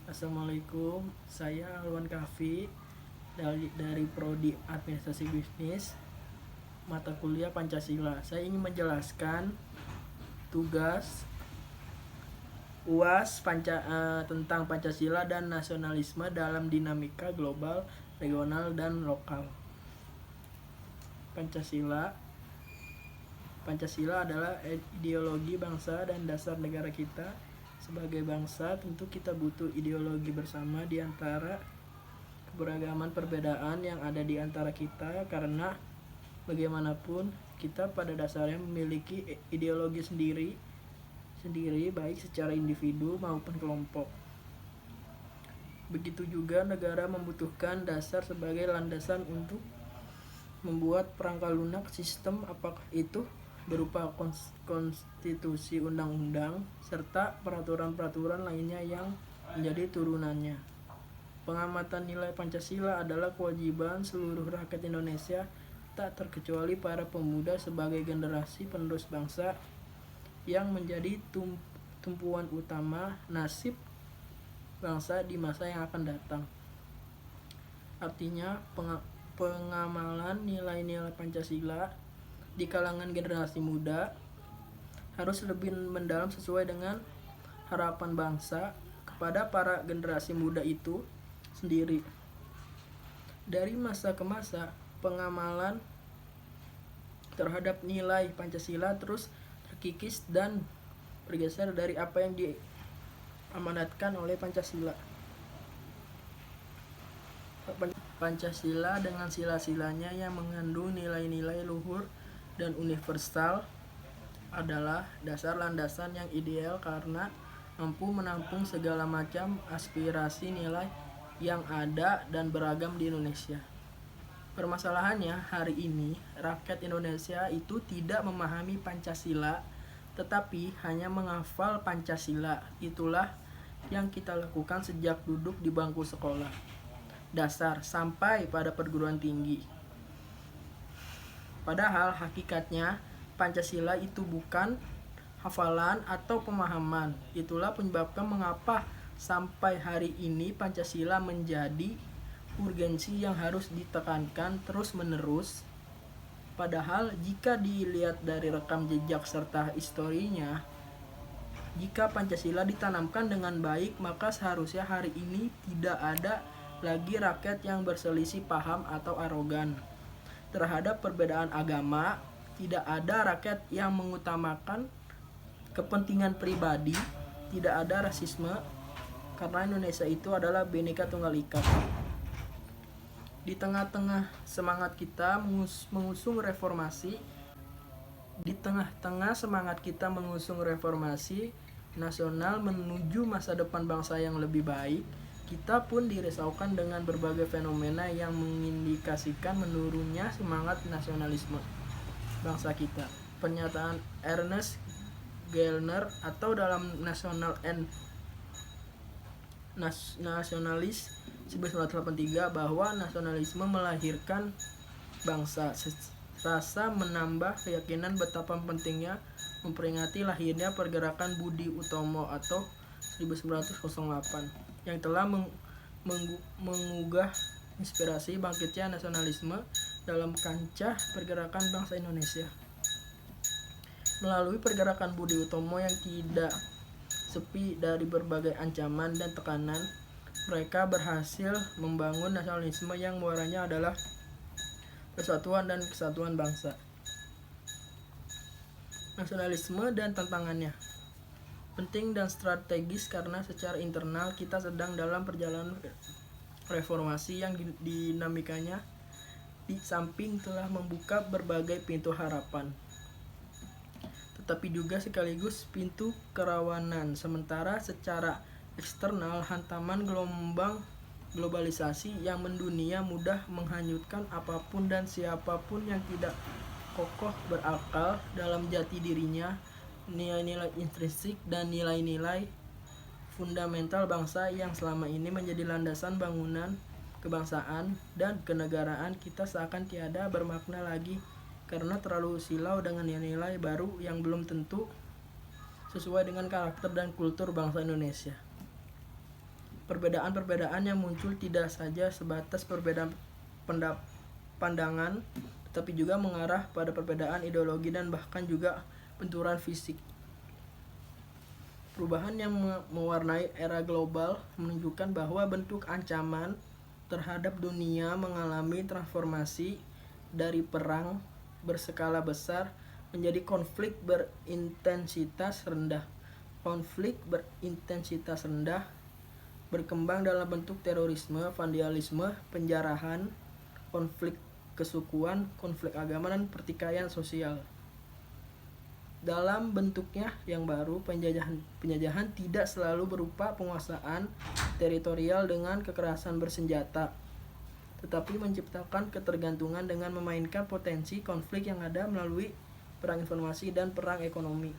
Assalamualaikum, saya Alwan Kafi dari Prodi Administrasi Bisnis, mata kuliah Pancasila. Saya ingin menjelaskan tugas UAS tentang Pancasila dan nasionalisme dalam dinamika global, regional, dan lokal. Pancasila adalah ideologi bangsa dan dasar negara kita. Sebagai bangsa, tentu kita butuh ideologi bersama di antara keberagaman perbedaan yang ada di antara kita, karena bagaimanapun kita pada dasarnya memiliki ideologi sendiri baik secara individu maupun kelompok. Begitu juga negara membutuhkan dasar sebagai landasan untuk membuat perangkat lunak sistem, apakah itu berupa konstitusi, undang-undang, serta peraturan-peraturan lainnya yang menjadi turunannya. Pengamatan nilai Pancasila adalah kewajiban seluruh rakyat Indonesia, tak terkecuali para pemuda sebagai generasi penerus bangsa yang menjadi tumpuan utama nasib bangsa di masa yang akan datang. Artinya, pengamalan nilai-nilai Pancasila di kalangan generasi muda harus lebih mendalam sesuai dengan harapan bangsa kepada para generasi muda itu sendiri. Dari masa ke masa, pengamalan terhadap nilai Pancasila terus terkikis dan bergeser dari apa yang diamanatkan oleh Pancasila. Pancasila dengan sila-silanya yang mengandung nilai-nilai luhur dan universal adalah dasar landasan yang ideal karena mampu menampung segala macam aspirasi nilai yang ada dan beragam di Indonesia. Permasalahannya, hari ini rakyat Indonesia itu tidak memahami Pancasila, tetapi hanya menghafal Pancasila. Itulah yang kita lakukan sejak duduk di bangku sekolah dasar sampai pada perguruan tinggi. Padahal hakikatnya Pancasila itu bukan hafalan atau pemahaman. Itulah penyebabkan mengapa sampai hari ini Pancasila menjadi urgensi yang harus ditekankan terus-menerus. Padahal jika dilihat dari rekam jejak serta historinya, jika Pancasila ditanamkan dengan baik, maka seharusnya hari ini tidak ada lagi rakyat yang berselisih paham atau arogan terhadap perbedaan agama. Tidak ada rakyat yang mengutamakan kepentingan pribadi, tidak ada rasisme, karena Indonesia itu adalah Bhinneka Tunggal Ika. Di tengah-tengah semangat kita mengusung reformasi, nasional menuju masa depan bangsa yang lebih baik, kita pun dirisaukan dengan berbagai fenomena yang mengindikasikan menurunnya semangat nasionalisme bangsa kita. Pernyataan Ernest Gellner atau dalam Nasionalis 1983 bahwa nasionalisme melahirkan bangsa. Rasa menambah keyakinan betapa pentingnya memperingati lahirnya pergerakan Budi Utomo atau 1908 yang telah mengugah inspirasi bangkitnya nasionalisme dalam kancah pergerakan bangsa Indonesia. Melalui pergerakan Budi Utomo yang tidak sepi dari berbagai ancaman dan tekanan, mereka berhasil membangun nasionalisme yang muaranya adalah persatuan dan kesatuan bangsa. Nasionalisme dan tantangannya penting dan strategis karena secara internal kita sedang dalam perjalanan reformasi yang dinamikanya di samping telah membuka berbagai pintu harapan, tetapi juga sekaligus pintu kerawanan. Sementara secara eksternal, hantaman gelombang globalisasi yang mendunia mudah menghanyutkan apapun dan siapapun yang tidak kokoh berakal dalam jati dirinya. Nilai-nilai intrinsik dan nilai-nilai fundamental bangsa yang selama ini menjadi landasan bangunan kebangsaan dan kenegaraan kita seakan tiada bermakna lagi karena terlalu silau dengan nilai-nilai baru yang belum tentu sesuai dengan karakter dan kultur bangsa Indonesia. Perbedaan-perbedaan yang muncul tidak saja sebatas perbedaan pandangan, tetapi juga mengarah pada perbedaan ideologi dan bahkan juga benturan fisik. Perubahan yang mewarnai era global menunjukkan bahwa bentuk ancaman terhadap dunia mengalami transformasi dari perang berskala besar menjadi konflik berintensitas rendah. Konflik berintensitas rendah berkembang dalam bentuk terorisme, vandalisme, penjarahan, konflik kesukuan, konflik agama, dan pertikaian sosial. Dalam bentuknya yang baru, penjajahan tidak selalu berupa penguasaan teritorial dengan kekerasan bersenjata, tetapi menciptakan ketergantungan dengan memainkan potensi konflik yang ada melalui perang informasi dan perang ekonomi.